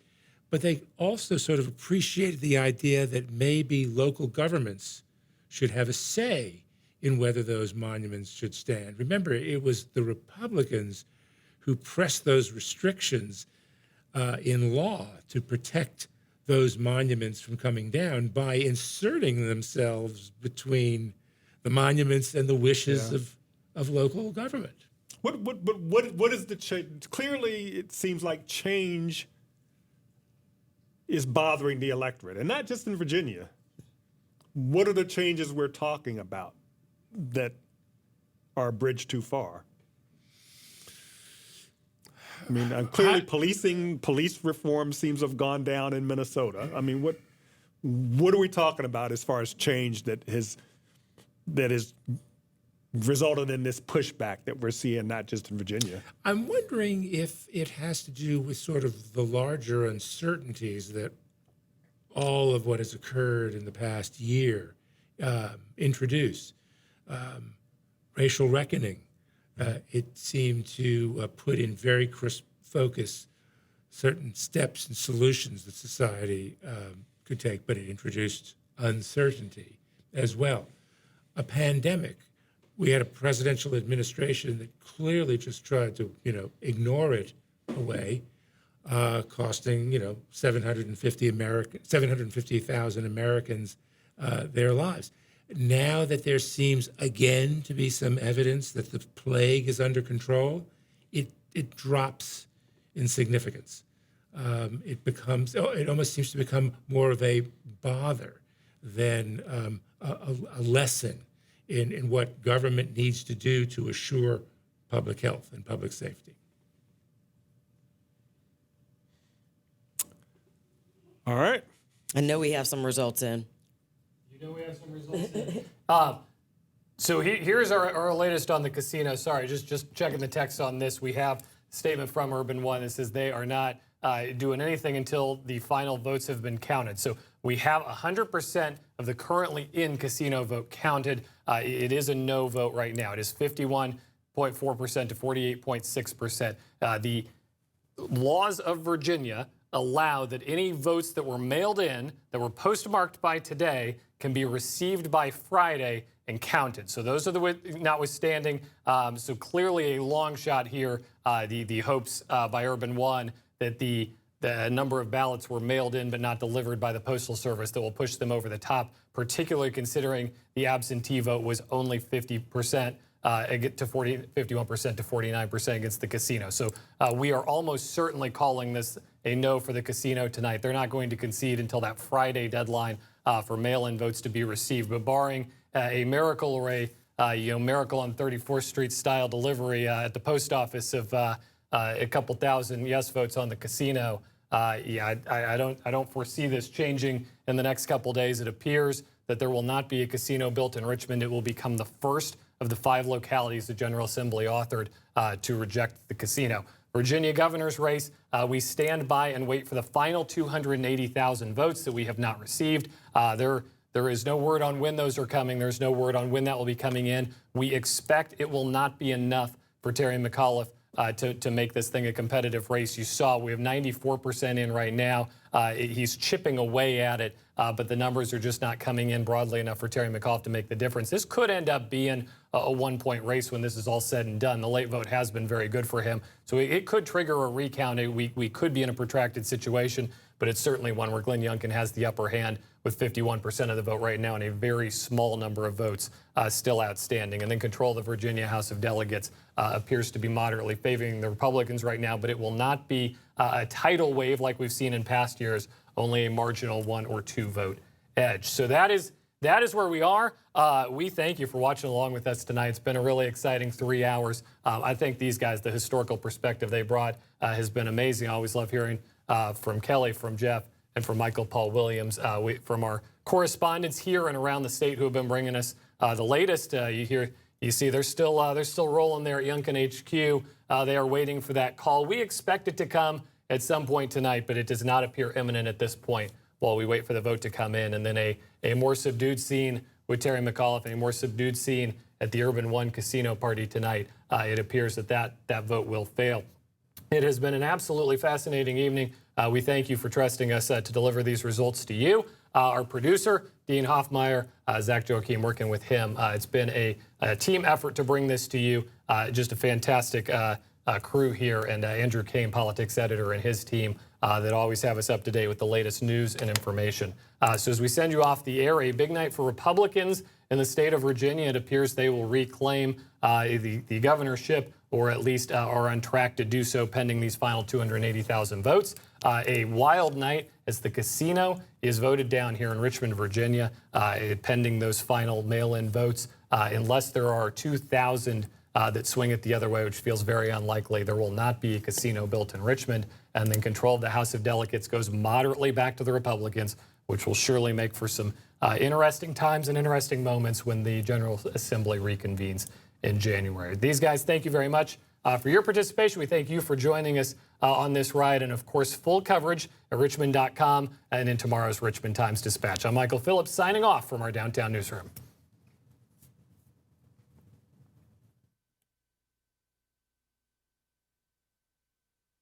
But they also sort of appreciated the idea that maybe local governments should have a say in whether those monuments should stand. Remember, it was the Republicans who pressed those restrictions in law to protect those monuments from coming down by inserting themselves between the monuments and the wishes of local government. What is the change? Clearly, it seems like change is bothering the electorate, and not just in Virginia. What are the changes we're talking about that are a bridge too far? I mean, clearly police reform seems to have gone down in Minnesota. I mean, what are we talking about as far as change that has resulted in this pushback that we're seeing, not just in Virginia? I'm wondering if it has to do with sort of the larger uncertainties that all of what has occurred in the past year introduce. Racial reckoning. It seemed to put in very crisp focus certain steps and solutions that society could take, but it introduced uncertainty as well. A pandemic. We had a presidential administration that clearly just tried to, ignore it away, costing, 750,000 Americans their lives. Now that there seems again to be some evidence that the plague is under control, it drops in significance. It almost seems to become more of a bother than a lesson in what government needs to do to assure public health and public safety. All right. I know we have some results in. We have some results in. So here's our latest on the casino. Sorry, just checking the text on this. We have a statement from Urban One that says they are not doing anything until the final votes have been counted. So we have 100% of the currently in casino vote counted. It is a no vote right now. It is 51.4% to 48.6%. The laws of Virginia allow that any votes that were mailed in, that were postmarked by today, can be received by Friday and counted. So those are the notwithstanding. So clearly a long shot here. The hopes by Urban One that the number of ballots were mailed in but not delivered by the Postal Service that will push them over the top, particularly considering the absentee vote was only 50%. To 51% to 49% against the casino. So we are almost certainly calling this a no for the casino tonight. They're not going to concede until that Friday deadline for mail-in votes to be received. But barring a miracle or a miracle on 34th Street style delivery at the post office of a couple thousand yes votes on the casino, I don't foresee this changing in the next couple days. It appears that there will not be a casino built in Richmond. It will become the first of the 5 localities the General Assembly authored to reject the casino. Virginia governor's race, we stand by and wait for the final 280,000 votes that we have not received. There is no word on when those are coming. There's no word on when that will be coming in. We expect it will not be enough for Terry McAuliffe to make this thing a competitive race. You saw we have 94% in right now. He's chipping away at it, but the numbers are just not coming in broadly enough for Terry McAuliffe to make the difference. This could end up being a one-point race when this is all said and done. The late vote has been very good for him, so it could trigger a recount. We could be in a protracted situation, but it's certainly one where Glenn Youngkin has the upper hand with 51% of the vote right now and a very small number of votes still outstanding. And then control of the Virginia House of Delegates appears to be moderately favoring the Republicans right now, but it will not be a tidal wave like we've seen in past years, only a marginal 1 or 2 vote edge. So that is where we are. We thank you for watching along with us tonight. It's been a really exciting 3 hours. I think these guys, the historical perspective they brought has been amazing. I always love hearing from Kelly, from Jeff, and from Michael Paul Williams, from our correspondents here and around the state who have been bringing us the latest. You see, they're still rolling there at Youngkin HQ. They are waiting for that call. We expect it to come at some point tonight, but it does not appear imminent at this point while we wait for the vote to come in. And then a more subdued scene with Terry McAuliffe and a more subdued scene at the Urban One casino party tonight. It appears that vote will fail. It has been an absolutely fascinating evening. We thank you for trusting us to deliver these results to you. Our producer, Dean Hoffmeyer, Zach Joachim, working with him. It's been a team effort to bring this to you. Just a fantastic crew here, and Andrew Kane, politics editor, and his team that always have us up to date with the latest news and information. So as we send you off the air, a big night for Republicans in the state of Virginia. It appears they will reclaim the governorship, or at least are on track to do so pending these final 280,000 votes. A wild night as the casino is voted down here in Richmond, Virginia, pending those final mail-in votes. Unless there are 2,000 that swing it the other way, which feels very unlikely, there will not be a casino built in Richmond. And then control of the House of Delegates goes moderately back to the Republicans, which will surely make for some interesting times and interesting moments when the General Assembly reconvenes in January. These guys, thank you very much for your participation. We thank you for joining us on this ride. And, of course, full coverage at richmond.com and in tomorrow's Richmond Times-Dispatch. I'm Michael Phillips signing off from our downtown newsroom.